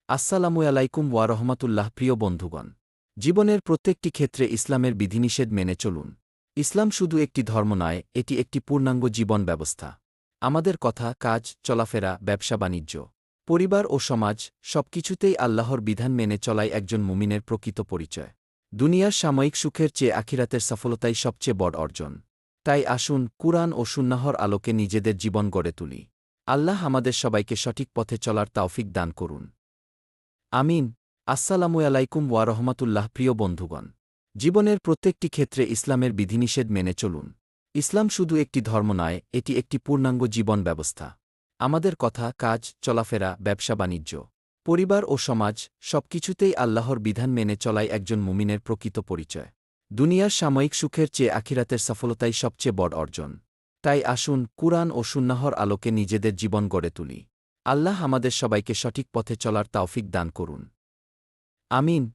আসসালামু আলাইকুম ওয়া রহমাতুল্লাহ। প্রিয় বন্ধুগণ, জীবনের প্রত্যেকটি ক্ষেত্রে ইসলামের বিধিনিষেধ মেনে চলুন। ইসলাম শুধু একটি ধর্ম নয়, এটি একটি পূর্ণাঙ্গ জীবন ব্যবস্থা। আমাদের কথা, কাজ, চলাফেরা, ব্যবসা-বাণিজ্য, পরিবার ও সমাজ সবকিছুতেই আল্লাহর বিধান মেনে চলাই একজন মুমিনের প্রকৃত পরিচয়। দুনিয়ার সাময়িক সুখের চেয়ে আখিরাতের সফলতাই সবচেয়ে বড় অর্জন। তাই আসুন, কুরআন ও সুন্নাহর আলোকে নিজেদের জীবন গড়ে তুলি। আল্লাহ আমাদের সবাইকে সঠিক পথে চলার তাওফিক দান করুন। আমিন। আসসালামু আলাইকুম ওয়া রহমাতুল্লাহ। প্রিয় বন্ধুগণ, জীবনের প্রত্যেকটি ক্ষেত্রে ইসলামের বিধিনিষেধ মেনে চলুন। ইসলাম শুধু একটি ধর্ম নয়, এটি একটি পূর্ণাঙ্গ জীবন ব্যবস্থা। আমাদের কথা, কাজ, চলাফেরা, ব্যবসা-বাণিজ্য, পরিবার ও সমাজ সবকিছুতেই আল্লাহর বিধান মেনে চলাই একজন মুমিনের প্রকৃত পরিচয়। দুনিয়ার সাময়িক সুখের চেয়ে আখিরাতের সফলতাই সবচেয়ে বড় অর্জন। তাই আসুন, কুরআন ও সুন্নাহর আলোকে নিজেদের জীবন গড়ে তুলি। আল্লাহ আমাদের সবাইকে সঠিক পথে চলার তাওফিক দান করুন। আমিন।